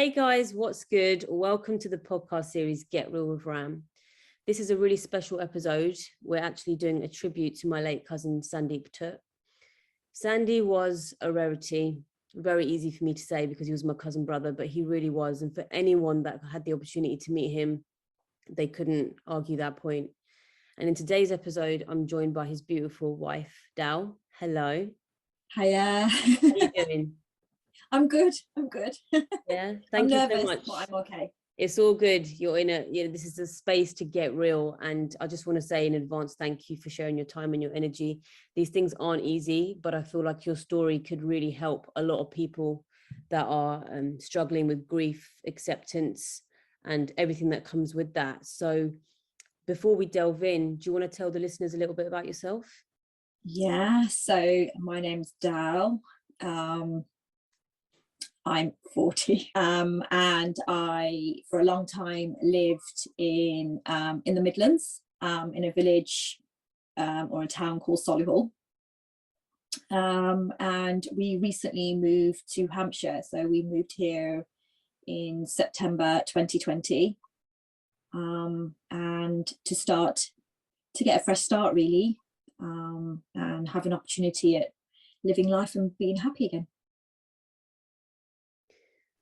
Hey guys, what's good? Welcome to the podcast series Get Real with Ram. This is a really special episode. We're actually doing a tribute to my late cousin Sandip Tut. Sandy was a rarity, very easy for me to say because he was my cousin brother, but he really was. And for anyone that had the opportunity to meet him, they couldn't argue that point. And in today's episode, I'm joined by his beautiful wife, Dao. Hello. Hiya. How are you doing? I'm good. Yeah, thank you so much. But I'm okay. It's all good. You're in this is a space to get real. And I just want to say in advance, thank you for sharing your time and your energy. These things aren't easy, but I feel like your story could really help a lot of people that are struggling with grief, acceptance, and everything that comes with that. So before we delve in, do you want to tell the listeners a little bit about yourself? Yeah, so my name's Dal. I'm 40 and I for a long time lived in the Midlands, in a village or a town called Solihull, and we recently moved to Hampshire. So we moved here in September 2020, and to get a fresh start really, and have an opportunity at living life and being happy again.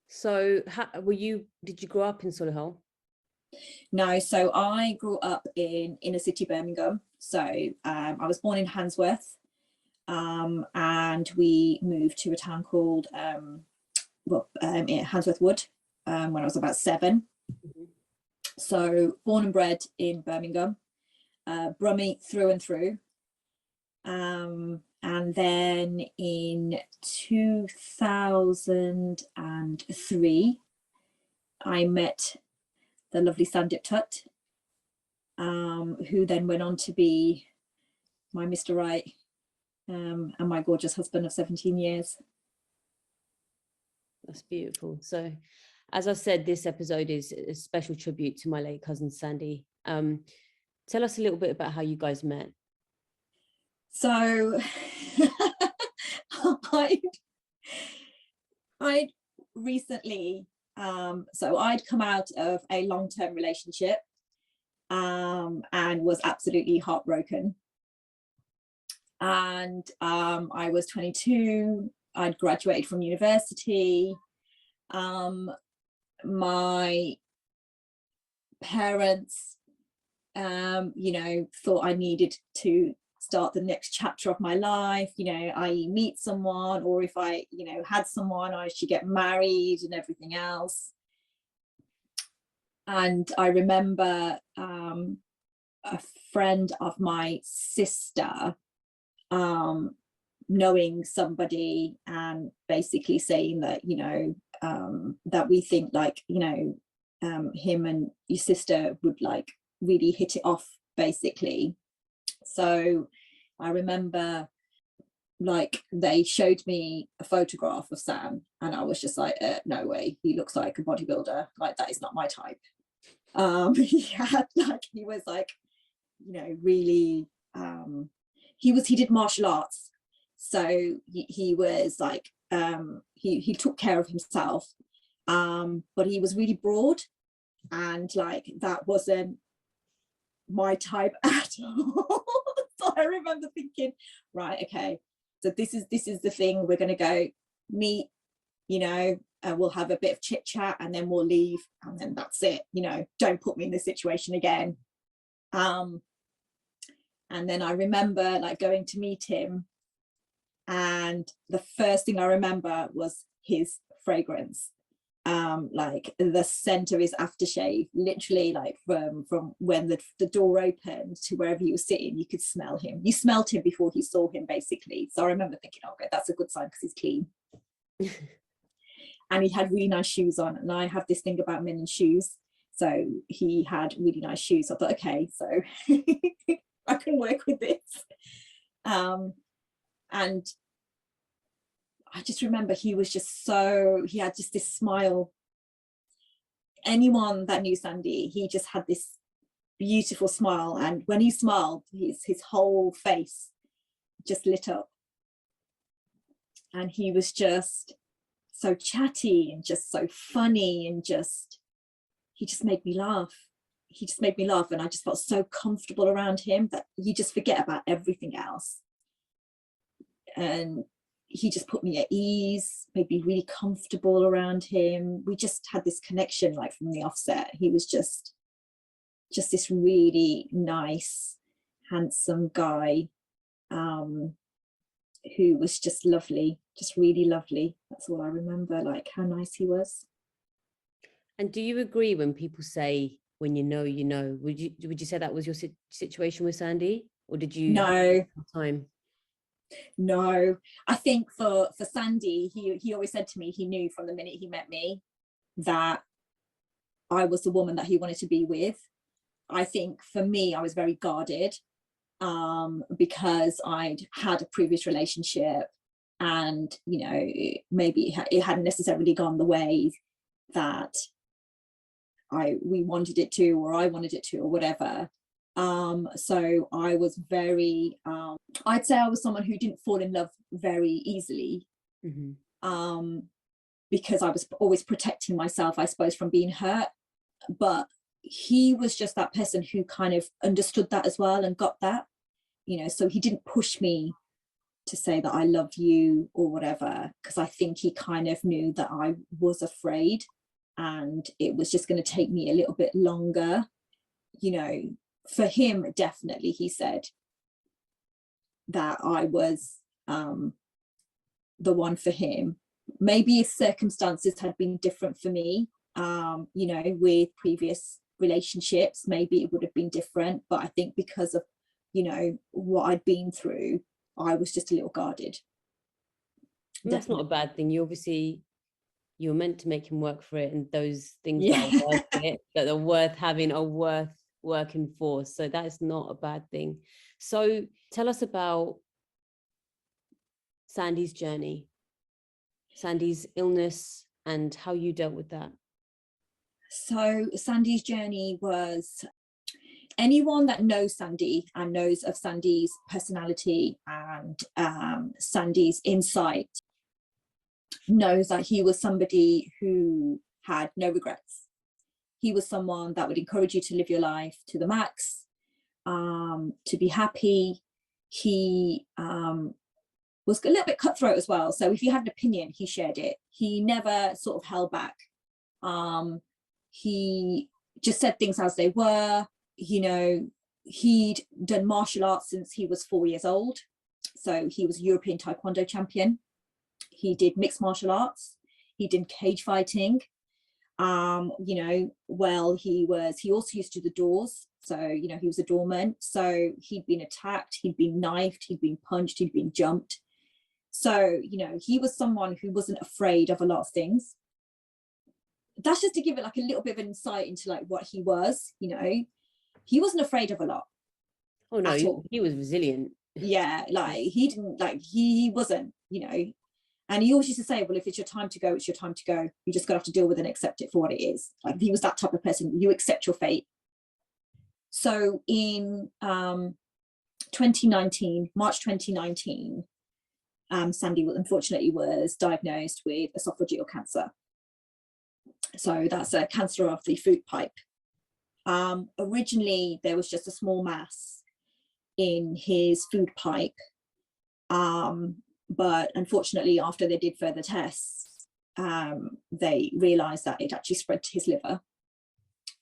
So did you grow up in Solihull? No, so I grew up in inner city Birmingham. So I was born in Handsworth, and we moved to a town called Handsworth Wood when I was about 7. Mm-hmm. So born and bred in Birmingham, Brummie through and through. And then in 2003, I met the lovely Sandip Tut, who then went on to be my Mr. Right, and my gorgeous husband of 17 years. That's beautiful. So, as I said, this episode is a special tribute to my late cousin Sandy. Tell us a little bit about how you guys met. So I'd recently, so I'd come out of a long-term relationship, and was absolutely heartbroken. And I was 22, I'd graduated from university. My parents, thought I needed to start the next chapter of my life, i.e. meet someone, or if I, had someone, I should get married and everything else. And I remember a friend of my sister knowing somebody and basically saying that, that we think like, him and your sister would like really hit it off, basically. So I remember like they showed me a photograph of Sam and I was just like, no way, he looks like a bodybuilder, like that is not my type. He was like, really, he did martial arts, so he was like, he took care of himself, but he was really broad, and like that wasn't my type at all. So I remember thinking, right, okay, so this is the thing, we're going to go meet, we'll have a bit of chit chat and then we'll leave, and then that's it, don't put me in this situation again. And then I remember like going to meet him, and the first thing I remember was his fragrance, like the scent of his aftershave, literally like from when the door opened to wherever he was sitting, you could smell him. You smelled him before you saw him, basically. So I remember thinking, okay, that's a good sign because he's clean. And he had really nice shoes on, and I have this thing about men and shoes, so he had really nice shoes. I thought, okay, so I can work with this. And I just remember he was just he had just this smile. Anyone that knew Sandy, he just had this beautiful smile, and when he smiled, his whole face just lit up, and he was just so chatty and just so funny, and he just made me laugh. He just made me laugh, and I just felt so comfortable around him that you just forget about everything else. And he just put me at ease, made me really comfortable around him. We just had this connection like from the offset. He was just this really nice, handsome guy, who was just lovely, just really lovely. That's all I remember, like how nice he was. And do you agree when people say, when you know, you know? Would you say that was your situation with Sandy, or did you No. have time? No, I think for Sandy, he always said to me, he knew from the minute he met me that I was the woman that he wanted to be with. I think for me, I was very guarded, because I'd had a previous relationship, and maybe it hadn't necessarily gone the way that we wanted it to, or I wanted it to, or whatever. So I was very, I'd say I was someone who didn't fall in love very easily, because I was always protecting myself, I suppose, from being hurt. But he was just that person who kind of understood that as well and got that, so he didn't push me to say that I love you or whatever, because I think he kind of knew that I was afraid, and it was just going to take me a little bit longer. For him, definitely, he said that I was the one for him. Maybe if circumstances had been different for me, with previous relationships, maybe it would have been different. But I think because of, what I'd been through, I was just a little guarded. And that's not a bad thing. You were meant to make him work for it, and those things Yeah. that are worth it, that are worth having, are worth working for. So that is not a bad thing. So tell us about Sandy's journey, Sandy's illness, and how you dealt with that. So Sandy's journey was, anyone that knows Sandy and knows of Sandy's personality and Sandy's insight knows that he was somebody who had no regrets. He was someone that would encourage you to live your life to the max, to be happy. He was a little bit cutthroat as well. So if you had an opinion, he shared it. He never sort of held back. He just said things as they were. He'd done martial arts since he was 4 years old. So he was a European Taekwondo champion. He did mixed martial arts. He did cage fighting. He also used to do the doors. So, he was a doorman. So he'd been attacked, he'd been knifed, he'd been punched, he'd been jumped. So, he was someone who wasn't afraid of a lot of things. That's just to give it like a little bit of insight into like what he was. He wasn't afraid of a lot. Oh no, he was resilient. Yeah, like he didn't, like he wasn't, and he always used to say, well, if it's your time to go, it's your time to go. You just gotta have to deal with it and accept it for what it is. Like he was that type of person. You accept your fate. So in March 2019, Sandy unfortunately was diagnosed with esophageal cancer. So that's a cancer of the food pipe. Originally, there was just a small mass in his food pipe. But unfortunately, after they did further tests, they realized that it actually spread to his liver.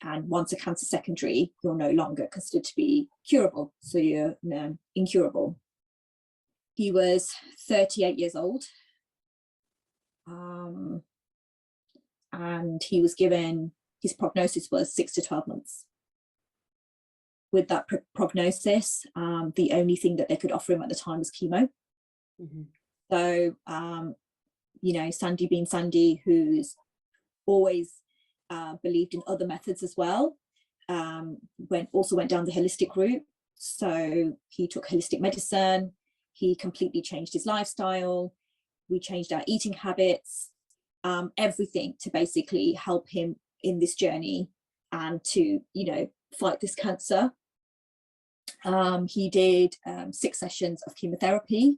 And once a cancer secondary, you're no longer considered to be curable. So you're incurable. He was 38 years old. And he was given, his prognosis was 6 to 12 months. With that prognosis, the only thing that they could offer him at the time was chemo. So, Sandy being Sandy, who's always believed in other methods as well, went down the holistic route. So he took holistic medicine. He completely changed his lifestyle. We changed our eating habits, everything to basically help him in this journey and to, fight this cancer. He did 6 sessions of chemotherapy.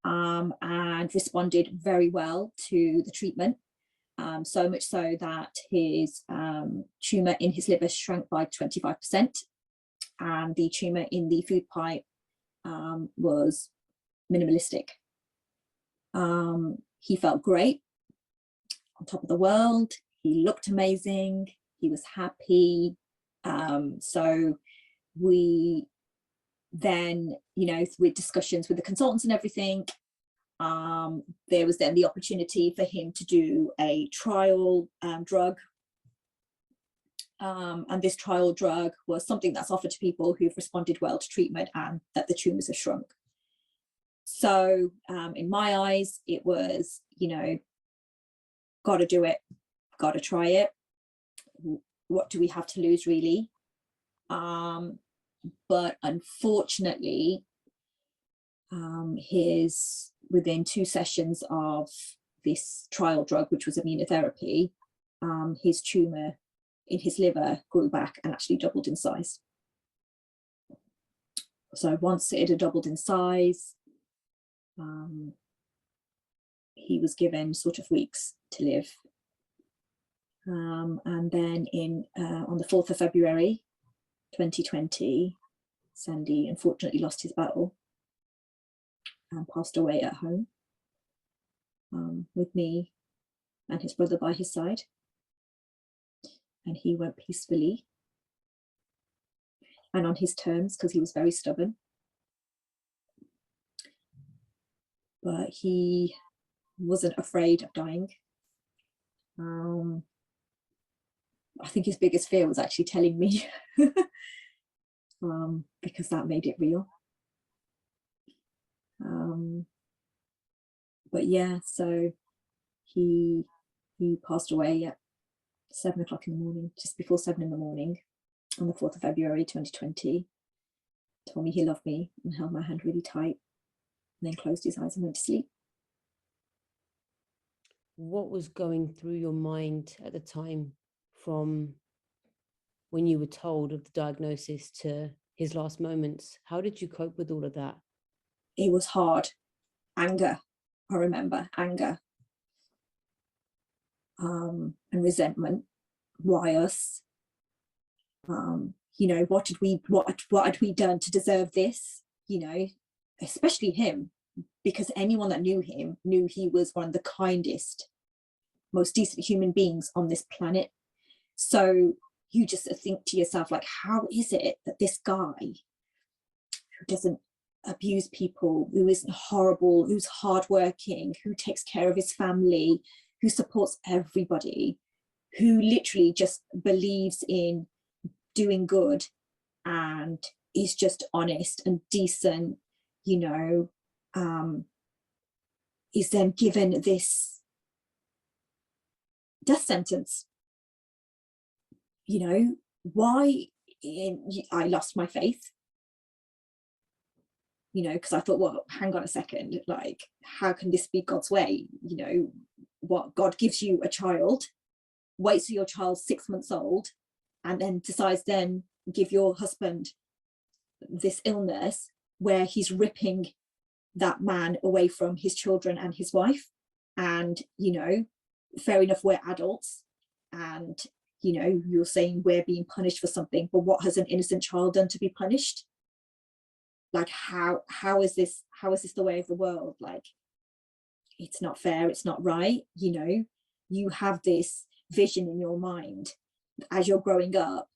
and responded very well to the treatment. So much so that his tumour in his liver shrank by 25%, and the tumour in the food pipe was minimalistic. He felt great, on top of the world. He looked amazing. He was happy. So we then, with discussions with the consultants and everything, there was then the opportunity for him to do a trial drug. And this trial drug was something that's offered to people who've responded well to treatment and that the tumours have shrunk. So in my eyes, it was, got to do it, got to try it. What do we have to lose, really? But unfortunately, within 2 sessions of this trial drug, which was immunotherapy, his tumour in his liver grew back and actually doubled in size. So once it had doubled in size, he was given sort of weeks to live. And then on the 4th of February 2020, Sandy unfortunately lost his battle and passed away at home, with me and his brother by his side. And he went peacefully and on his terms, because he was very stubborn. But he wasn't afraid of dying. I think his biggest fear was actually telling me, because that made it real. But yeah, so he passed away at 7 o'clock in the morning, just before 7 in the morning, on the 4th of February 2020. Told me he loved me and held my hand really tight, and then closed his eyes and went to sleep. What was going through your mind at the time, from when you were told of the diagnosis to his last moments? How did you cope with all of that? It was hard. Anger, I remember, anger. And resentment. Why us? What had we done to deserve this? Especially him, because anyone that knew him knew he was one of the kindest, most decent human beings on this planet. So you just think to yourself, like, how is it that this guy who doesn't abuse people, who isn't horrible, who's hardworking, who takes care of his family, who supports everybody, who literally just believes in doing good and is just honest and decent, is then given this death sentence? Why? I lost my faith, because I thought, well, hang on a second, like, how can this be God's way? What, God gives you a child, waits till your child's 6 months old, and then decides then give your husband this illness where he's ripping that man away from his children and his wife. And fair enough, we're adults, and you're saying we're being punished for something, but what has an innocent child done to be punished? Like, how is this the way of the world? Like, it's not fair, it's not right. You have this vision in your mind as you're growing up,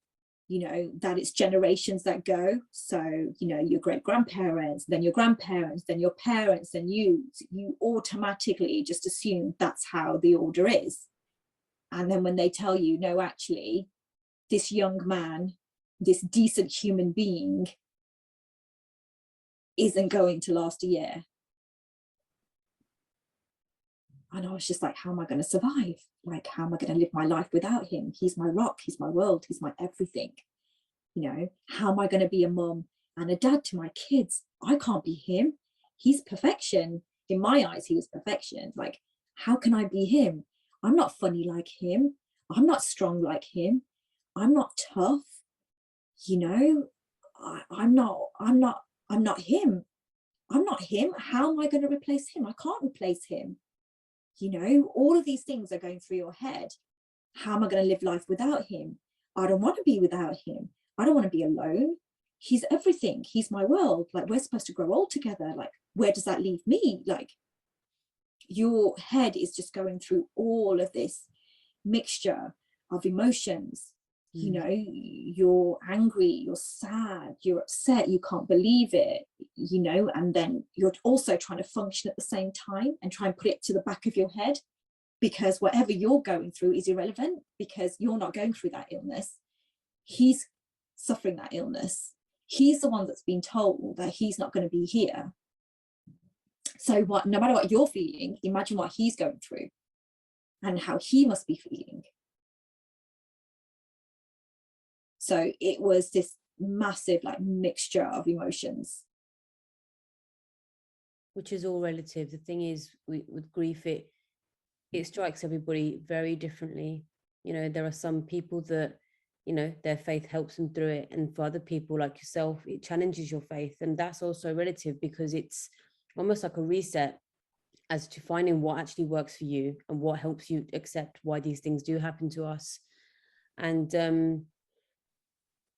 that it's generations that go. So your great grandparents, then your grandparents, then your parents, and you automatically just assume that's how the order is. And then when they tell you, no, actually, this young man, this decent human being, isn't going to last a year. And I was just like, how am I going to survive? Like, how am I going to live my life without him? He's my rock, he's my world, he's my everything. How am I going to be a mum and a dad to my kids? I can't be him. He's perfection. In my eyes, he was perfection. Like, how can I be him? I'm not funny like him. I'm not strong like him. I'm not tough. I'm not him. I'm not him. How am I going to replace him? I can't replace him. You know, all of these things are going through your head. How am I going to live life without him? I don't want to be without him. I don't want to be alone. He's everything. He's my world. Like, we're supposed to grow old together. Like, where does that leave me? Like, your head is just going through all of this mixture of emotions. You know, you're angry, you're sad, you're upset, you can't believe it, you know, and then you're also trying to function at the same time and try and put it to the back of your head, because whatever you're going through is irrelevant, because you're not going through that illness. He's suffering that illness. He's the one that's been told that he's not going to be here. So what, no matter what you're feeling, imagine what he's going through and how he must be feeling. So it was this massive like mixture of emotions. Which is all relative. The thing is, with grief, it strikes everybody very differently. You know, there are some people that, you know, their faith helps them through it. And for other people like yourself, it challenges your faith. And that's also relative, because it's almost like a reset as to finding what actually works for you and what helps you accept why these things do happen to us. And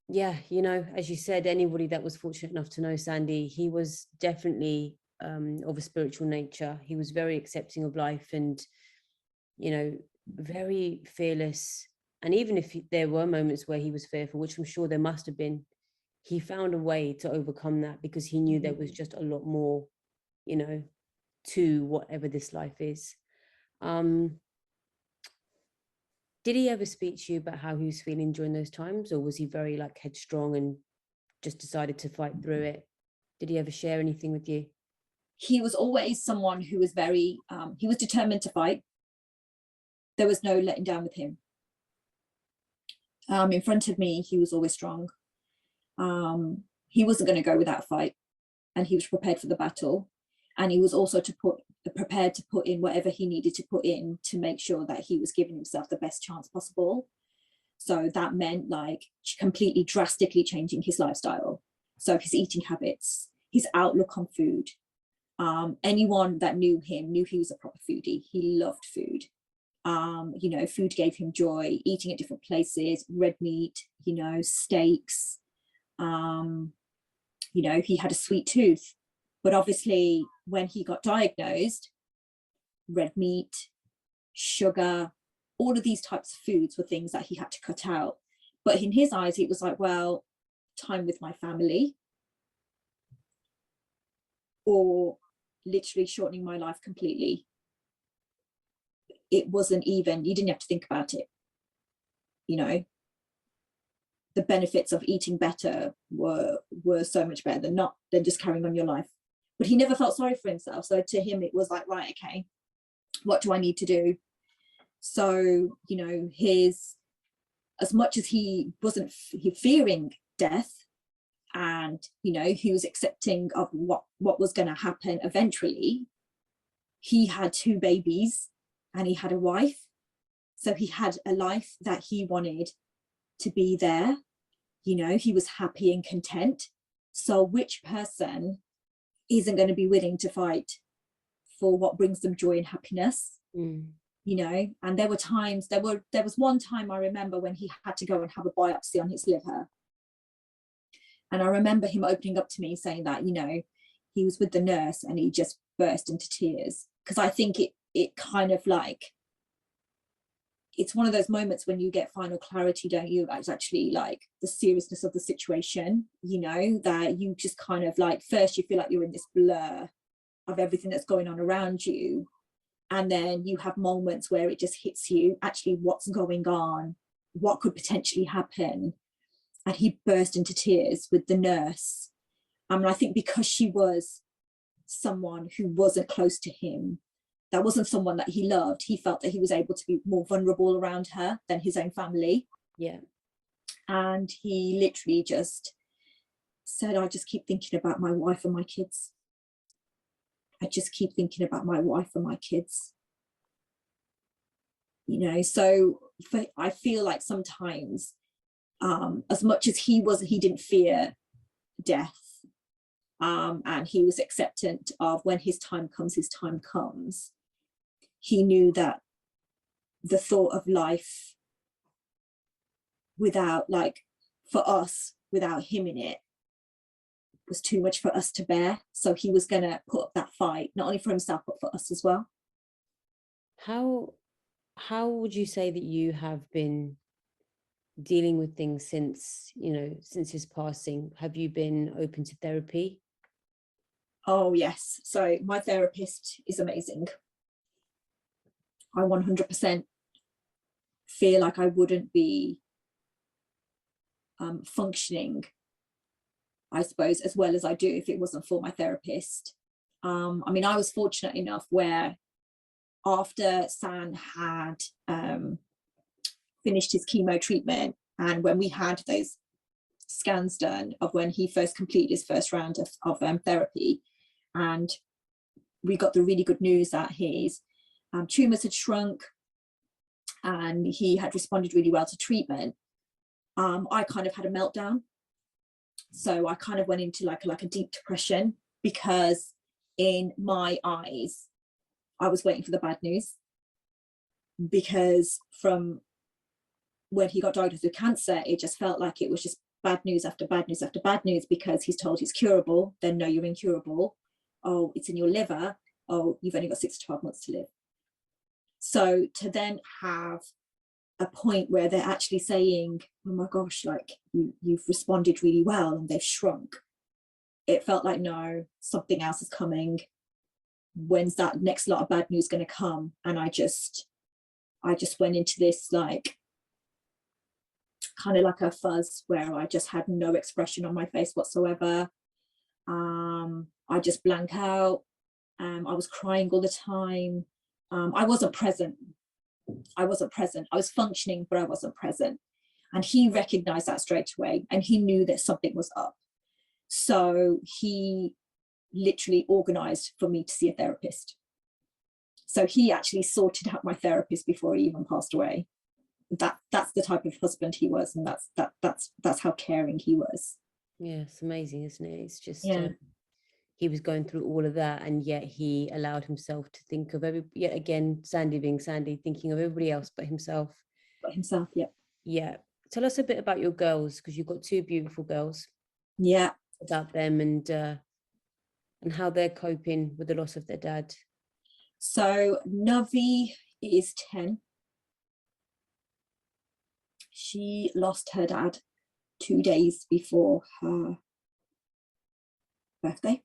yeah, you know, as you said, anybody that was fortunate enough to know Sandy, he was definitely of a spiritual nature. He was very accepting of life and, you know, very fearless. And even if there were moments where he was fearful, which I'm sure there must have been, he found a way to overcome that, because he knew there was just a lot more, you know, to whatever this life is. Did he ever speak to you about how he was feeling during those times, or was he very like headstrong and just decided to fight through it? Did he ever share anything with you? He was always someone who was very, he was determined to fight. There was no letting down with him. In front of me, he was always strong. He wasn't going to go without a fight, and he was prepared for the battle. And he was also prepared to put in whatever he needed to put in to make sure that he was giving himself the best chance possible. So that meant like completely drastically changing his lifestyle. So his eating habits, his outlook on food. Anyone that knew him knew he was a proper foodie. He loved food. You know, food gave him joy, eating at different places, red meat, you know, steaks. You know, he had a sweet tooth. But obviously, when he got diagnosed, red meat, sugar, all of these types of foods were things that he had to cut out. But in his eyes, it was like, well, time with my family, or literally shortening my life completely. It wasn't even, you didn't have to think about it. You know, the benefits of eating better were so much better than just carrying on your life. But he never felt sorry for himself. So to him, it was like, right, okay, what do I need to do? So, you know, as much as he wasn't fearing death, and, you know, he was accepting of what was going to happen eventually, he had 2 babies and he had a wife. So he had a life that he wanted to be there. You know, he was happy and content. So which person isn't going to be willing to fight for what brings them joy and happiness? You know, and there was one time I remember when he had to go and have a biopsy on his liver. And I remember him opening up to me saying that, you know, he was with the nurse and he just burst into tears. Because I think it kind of like, it's one of those moments when you get final clarity, don't you? It's actually like the seriousness of the situation, you know, that you just kind of like, first you feel like you're in this blur of everything that's going on around you. And then you have moments where it just hits you, actually what's going on, what could potentially happen. And he burst into tears with the nurse. I think because she was someone who wasn't close to him, that wasn't someone that he loved, he felt that he was able to be more vulnerable around her than his own family. Yeah. And he literally just said, I just keep thinking about my wife and my kids. I just keep thinking about my wife and my kids. You know, so I feel like sometimes, as much as he didn't fear death, and he was acceptant of when his time comes. He knew that the thought of life without, like, for us, without him in it, was too much for us to bear. So he was going to put up that fight, not only for himself, but for us as well. How would you say that you have been dealing with things since, since his passing? Have you been open to therapy? Oh, yes. So my therapist is amazing. I 100% feel like I wouldn't be functioning, I suppose, as well as I do if it wasn't for my therapist. I mean, I was fortunate enough where after San had finished his chemo treatment, and when we had those scans done of when he first completed his first round of therapy, and we got the really good news that his tumours had shrunk and he had responded really well to treatment, I kind of had a meltdown. So I kind of went into like a deep depression, because in my eyes, I was waiting for the bad news. Because from when he got diagnosed with cancer, it just felt like it was just bad news after bad news after bad news, because he's told he's curable, then no, you're incurable. Oh, it's in your liver. Oh, you've only got 6 to 12 months to live. So to have a point where they're actually saying, oh my gosh, like you've responded really well and they've shrunk, it felt like, no, something else is coming. When's that next lot of bad news going to come? And I just went into this like kind of like a fuzz where I just had no expression on my face whatsoever. I just blank out. I was crying all the time. I wasn't present. I was functioning, but I wasn't present. And he recognized that straight away, and he knew that something was up. So he literally organized for me to see a therapist. So he actually sorted out my therapist before he even passed away. That's the type of husband he was, and that's how caring he was. Yeah, it's amazing, isn't it? It's just he was going through all of that, and yet he allowed himself to think of yet again, Sandy being Sandy, thinking of everybody else but himself. Yeah. Tell us a bit about your girls, because you've got 2 beautiful girls. Yeah. About them and how they're coping with the loss of their dad. So Navi is 10. She lost her dad 2 days before her birthday.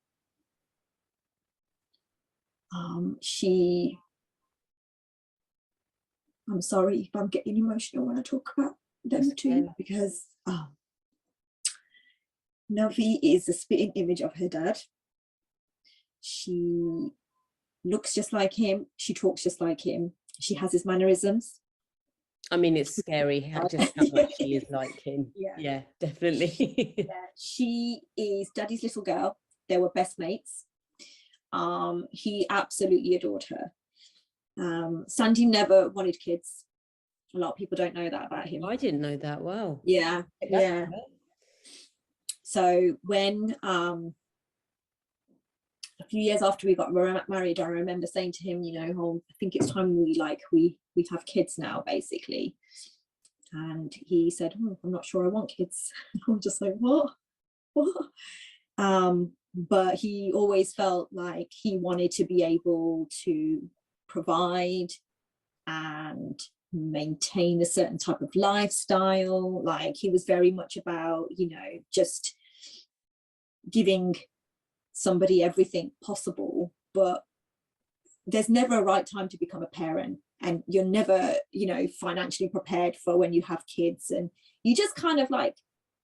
I'm sorry if I'm getting emotional when I talk about them too, because Navi is the spitting image of her dad. She looks just like him. She talks just like him. She has his mannerisms. I mean, it's scary just how much she is like him. Yeah, definitely. She is Daddy's little girl. They were best mates. He absolutely adored her. Sandy never wanted kids. A lot of people don't know that about him. I didn't know that. Wow. Yeah. So when a few years after we got married, I remember saying to him, I think it's time we have kids now, basically. And he said, I'm not sure I want kids. I'm just like, what? But he always felt like he wanted to be able to provide and maintain a certain type of lifestyle. Like, he was very much about, just giving somebody everything possible. But there's never a right time to become a parent, and you're never, financially prepared for when you have kids, and you just kind of like,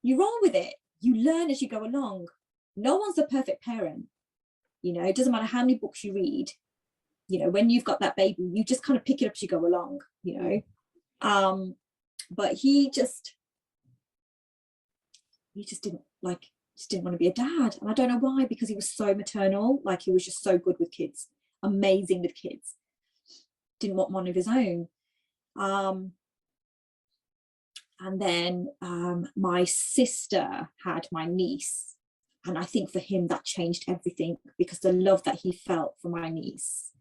you roll with it. You learn as you go along. No one's a perfect parent. It doesn't matter how many books you read. When you've got that baby, you just kind of pick it up as you go along, but he just didn't want to be a dad. And I don't know why, because he was so maternal. Like, he was just so good with kids, amazing with kids. Didn't want one of his own. And then my sister had my niece, I think for him that changed everything, because the love that he felt for my niece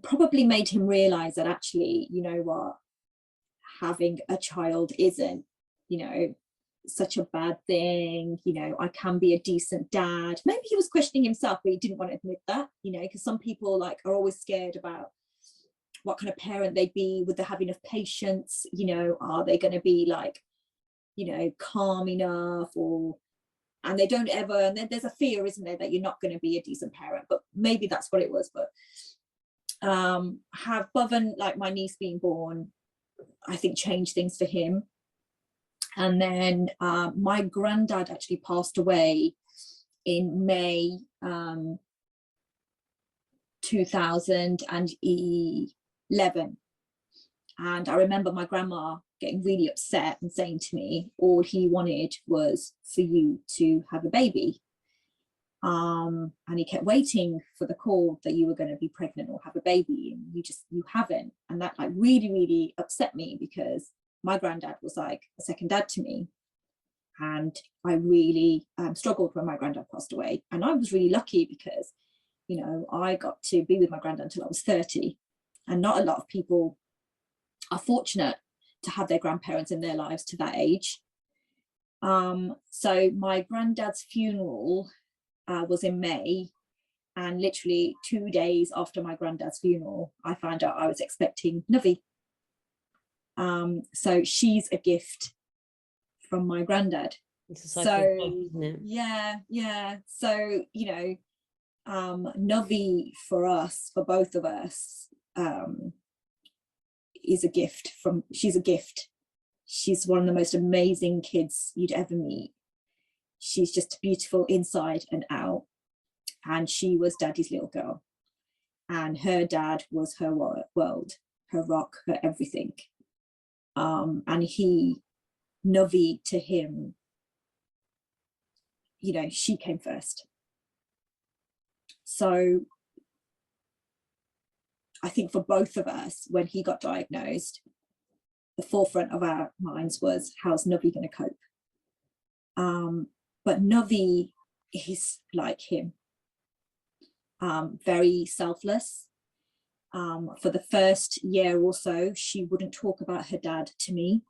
probably made him realize that actually, you know what, having a child isn't, you know, such a bad thing. You know, I can be a decent dad. Maybe he was questioning himself, but he didn't want to admit that, you know, because some people like are always scared about what kind of parent they'd be. Would they have enough patience? You know, are they going to be like, you know, calm enough? Or, and they don't ever, and then there's a fear, isn't there, that you're not going to be a decent parent. But maybe that's what it was. But have Boven, like my niece being born, I think changed things for him. And then my granddad actually passed away in May 2011. And I remember my grandma getting really upset and saying to me, all he wanted was for you to have a baby. And he kept waiting for the call that you were going to be pregnant or have a baby, and you haven't. And that like really, really upset me, because my granddad was like a second dad to me. And I really struggled when my granddad passed away. And I was really lucky because, you know, I got to be with my granddad until I was 30. And not a lot of people are fortunate to have their grandparents in their lives to that age. So my granddad's funeral was in May. And literally 2 days after my granddad's funeral, I found out I was expecting Navi. So she's a gift from my granddad. It's a cycle of life, isn't it? Yeah. So, you know, Navi for us, for both of us, is a gift she's a gift. She's one of the most amazing kids you'd ever meet. She's just beautiful inside and out. And she was Daddy's little girl. And her dad was her world, her rock, her everything. And Navi to him, you know, she came first. So I think for both of us, when he got diagnosed, the forefront of our minds was, how's Navi going to cope? But Navi is like him, very selfless. For the first year or so, she wouldn't talk about her dad to me,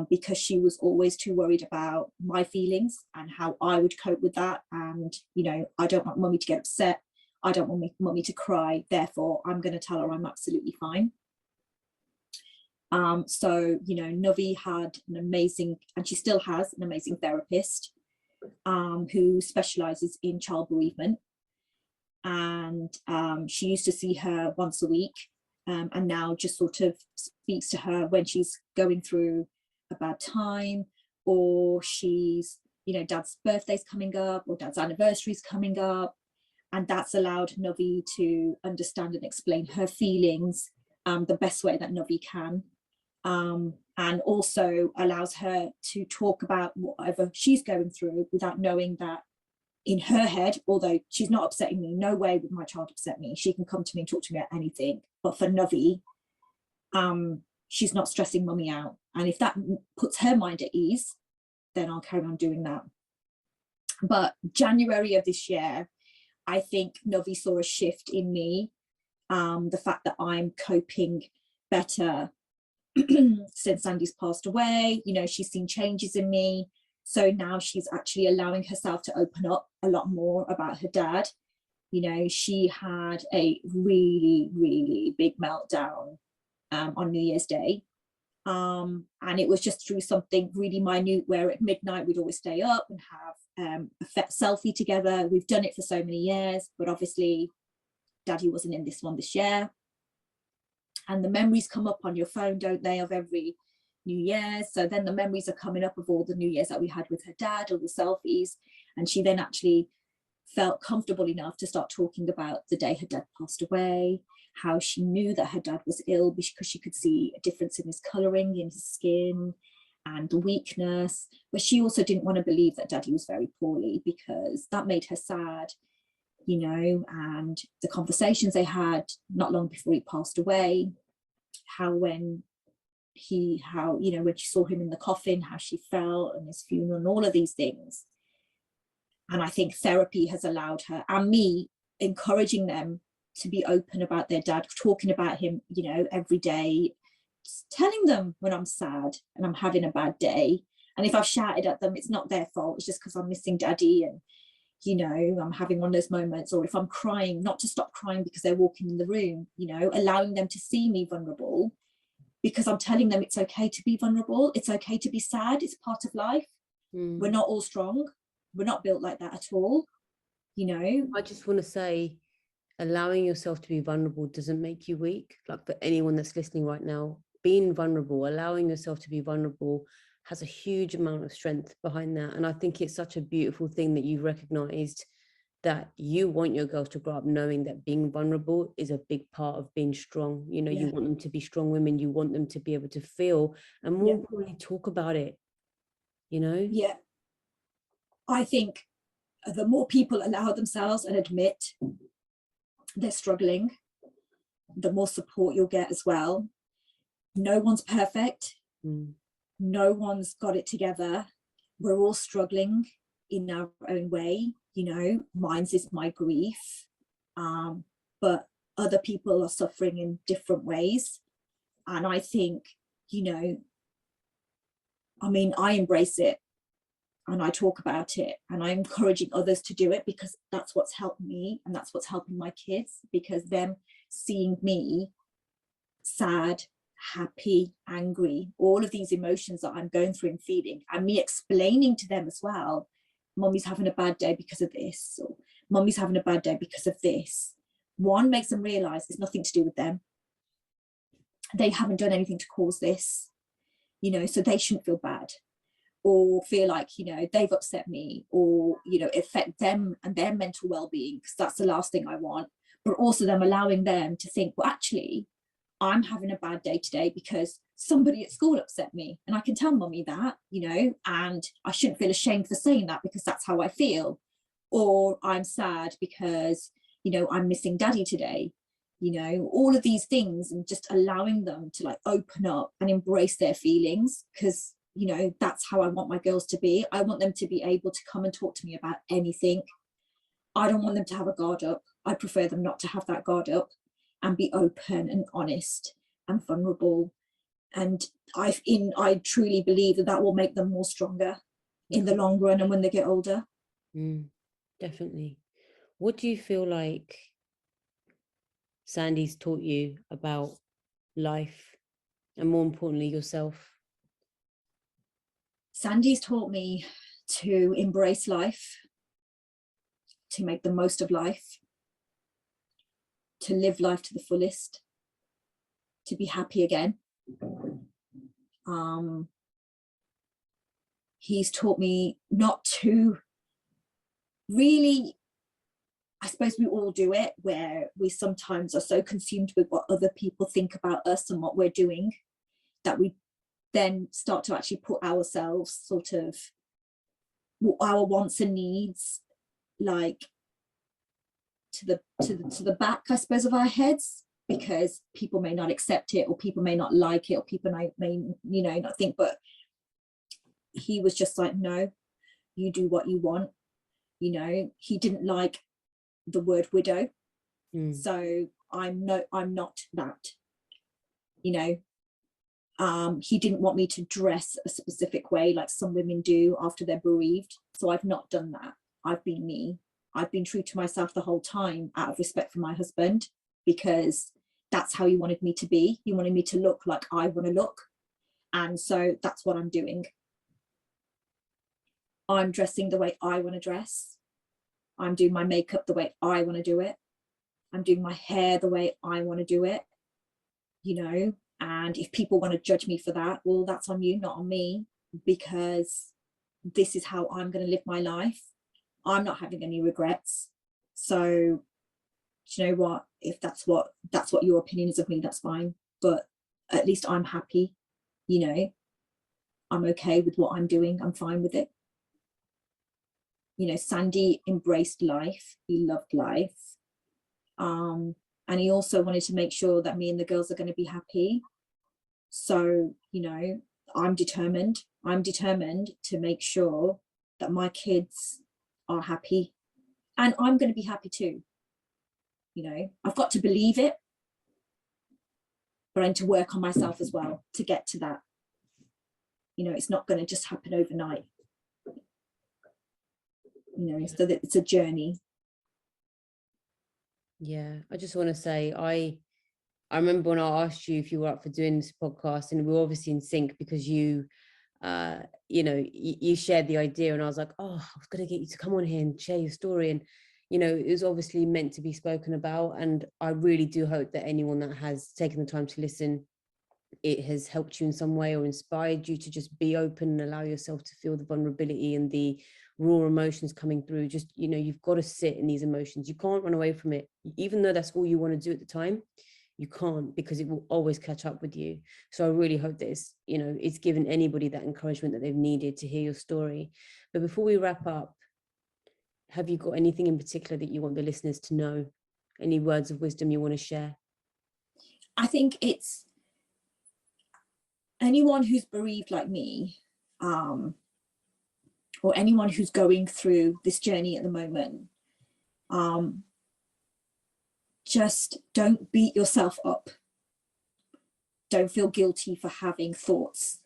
because she was always too worried about my feelings and how I would cope with that. And, you know, I don't want Mummy to get upset. I don't want Mummy to cry. Therefore, I'm going to tell her I'm absolutely fine. So, you know, Navi had an amazing, and she still has an amazing therapist who specializes in child bereavement. And she used to see her once a week, and now just sort of speaks to her when she's going through a bad time, or she's, you know, Dad's birthday's coming up or Dad's anniversary's coming up. And that's allowed Navi to understand and explain her feelings the best way that Navi can. And also allows her to talk about whatever she's going through without knowing that in her head, although she's not upsetting me, no way would my child upset me. She can come to me and talk to me about anything. But for Navi, she's not stressing Mummy out. And if that puts her mind at ease, then I'll carry on doing that. But January of this year, I think Navi saw a shift in me. The fact that I'm coping better since Sandy's passed away, you know, she's seen changes in me. So now she's actually allowing herself to open up a lot more about her dad. You know, she had a really, really big meltdown on New Year's Day. And it was just through something really minute, where at midnight we'd always stay up and have a selfie together. We've done it for so many years, but obviously Daddy wasn't in this one this year. And the memories come up on your phone, don't they, of every New Year's. So then the memories are coming up of all the New Year's that we had with her dad, or the selfies. And she then actually felt comfortable enough to start talking about the day her dad passed away, how she knew that her dad was ill because she could see a difference in his colouring, in his skin, and the weakness. But she also didn't want to believe that Daddy was very poorly, because that made her sad, you know. And the conversations they had not long before he passed away, how when how, you know, when she saw him in the coffin, how she felt, and his funeral, and all of these things. And I think therapy has allowed her, and me, encouraging them to be open about their dad, talking about him, you know, every day, telling them when I'm sad and I'm having a bad day. And if I've shouted at them, it's not their fault. It's just because I'm missing daddy, and, you know, I'm having one of those moments. Or if I'm crying, not to stop crying because they're walking in the room, you know, allowing them to see me vulnerable, because I'm telling them it's okay to be vulnerable. It's okay to be sad. It's part of life. We're not all strong. We're not built like that at all, you know. I just want to say, allowing yourself to be vulnerable doesn't make you weak. Like, for anyone that's listening right now, being vulnerable, allowing yourself to be vulnerable has a huge amount of strength behind that. And I think it's such a beautiful thing that you've recognized that you want your girls to grow up knowing that being vulnerable is a big part of being strong. You know, you want them to be strong women. You want them to be able to feel, and more importantly, talk about it, you know? Yeah. I think the more people allow themselves and admit they're struggling, the more support you'll get as well. No one's perfect. No one's got it together. We're all struggling in our own way. You know, mine's is my grief, but other people are suffering in different ways. And I think, you know, I mean, I embrace it and I talk about it, and I'm encouraging others to do it, because that's what's helped me, and that's what's helping my kids, because them seeing me sad, happy, angry, all of these emotions that I'm going through and feeling, and me explaining to them as well, Mummy's having a bad day because of this, or Mummy's having a bad day because of this. One, makes them realize it's nothing to do with them. They haven't done anything to cause this, you know, so they shouldn't feel bad or feel like, you know, they've upset me, or, you know, affect them and their mental well-being, because that's the last thing I want. But also them allowing them to think, well, actually, I'm having a bad day today because somebody at school upset me, and I can tell Mummy that, you know, and I shouldn't feel ashamed for saying that because that's how I feel. Or I'm sad because, you know, I'm missing daddy today, you know, all of these things, and just allowing them to like open up and embrace their feelings, because, you know, that's how I want my girls to be. I want them to be able to come and talk to me about anything. I don't want them to have a guard up. I prefer them not to have that guard up, and be open and honest and vulnerable. And I truly believe that will make them more stronger in the long run and when they get older. Definitely. What do you feel like Sandy's taught you about life, and more importantly, yourself? Sandy's taught me to embrace life, to make the most of life, to live life to the fullest, to be happy again. He's taught me not to really, I suppose we all do it, where we sometimes are so consumed with what other people think about us and what we're doing, that we then start to actually put ourselves, sort of our wants and needs, like to the back, I suppose, of our heads, because people may not accept it, or people may not like it, or people may you know, not think. But he was just like, no, you do what you want. You know, he didn't like the word widow, so I'm not that, you know. He didn't want me to dress a specific way like some women do after they're bereaved, so I've not done that. I've been me. I've been true to myself the whole time, out of respect for my husband, because that's how he wanted me to be. He wanted me to look like I want to look, and so that's what I'm doing. I'm dressing the way I want to dress. I'm doing my makeup the way I want to do it. I'm doing my hair the way I want to do it, you know. And if people want to judge me for that, well, that's on you, not on me, because this is how I'm going to live my life. I'm not having any regrets. So, do you know what? If that's what your opinion is of me, that's fine. But at least I'm happy, you know. I'm okay with what I'm doing. I'm fine with it. You know, Sandy embraced life. He loved life. And he also wanted to make sure that me and the girls are going to be happy. So, you know, I'm determined to make sure that my kids are happy, and I'm going to be happy too. You know, I've got to believe it, but I need to work on myself as well to get to that. You know, it's not going to just happen overnight. You know, so that it's a journey. Yeah, I just want to say, I remember when I asked you if you were up for doing this podcast, and we were obviously in sync because you you shared the idea, and I was like, oh, I was going to get you to come on here and share your story. And, you know, it was obviously meant to be spoken about. And I really do hope that anyone that has taken the time to listen, it has helped you in some way or inspired you to just be open and allow yourself to feel the vulnerability and the raw emotions coming through. Just, you know, you've got to sit in these emotions. You can't run away from it, even though that's all you want to do at the time. You can't, because it will always catch up with you. So I really hope that it's, you know, it's given anybody that encouragement that they've needed to hear your story. But before we wrap up, have you got anything in particular that you want the listeners to know? Any words of wisdom you want to share? I think it's anyone who's bereaved like me, or anyone who's going through this journey at the moment, just don't beat yourself up. Don't feel guilty for having thoughts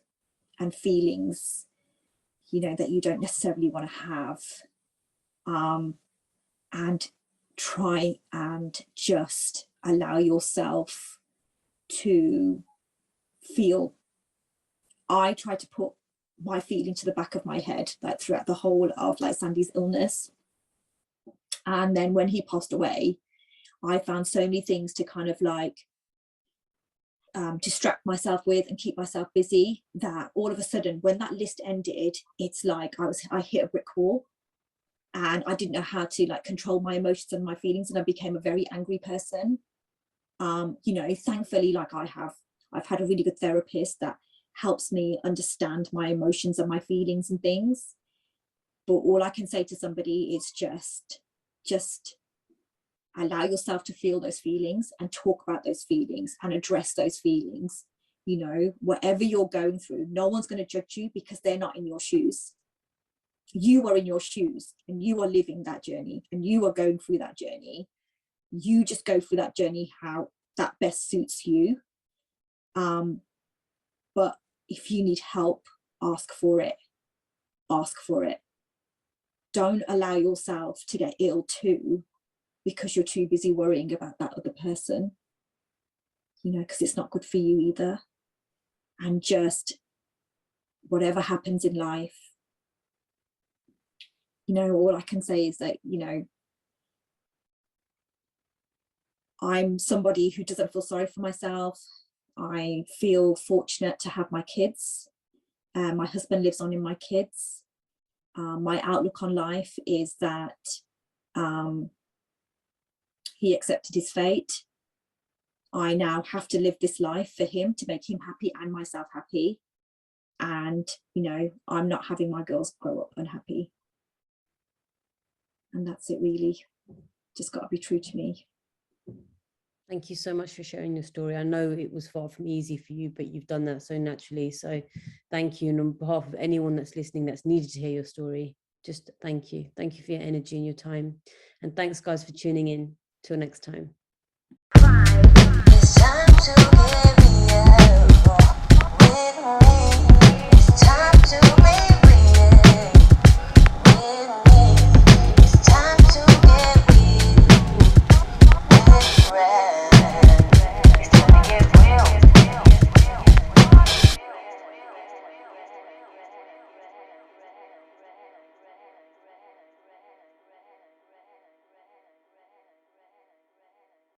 and feelings, you know, that you don't necessarily want to have. And try and just allow yourself to feel. I try to put my feeling to the back of my head, like throughout the whole of like Sandy's illness. And then when he passed away, I found so many things to kind of like distract myself with and keep myself busy, that all of a sudden when that list ended, it's like I hit a brick wall, and I didn't know how to like control my emotions and my feelings, and I became a very angry person. You know, thankfully, like I've had a really good therapist that helps me understand my emotions and my feelings and things. But all I can say to somebody is just allow yourself to feel those feelings and talk about those feelings and address those feelings. You know, whatever you're going through, no one's going to judge you because they're not in your shoes. You are in your shoes, and you are living that journey, and you are going through that journey. You just go through that journey how that best suits you. But if you need help, ask for it. Don't allow yourself to get ill too, because you're too busy worrying about that other person, you know, because it's not good for you either. And just whatever happens in life, you know, all I can say is that, you know, I'm somebody who doesn't feel sorry for myself. I feel fortunate to have my kids. My husband lives on in my kids. My outlook on life is that he accepted his fate. I now have to live this life for him to make him happy and myself happy. And, you know, I'm not having my girls grow up unhappy. And that's it, really. Just got to be true to me. Thank you so much for sharing your story. I know it was far from easy for you, but you've done that so naturally. So thank you. And on behalf of anyone that's listening that's needed to hear your story, just thank you. Thank you for your energy and your time. And thanks, guys, for tuning in. Till next time. It's time to give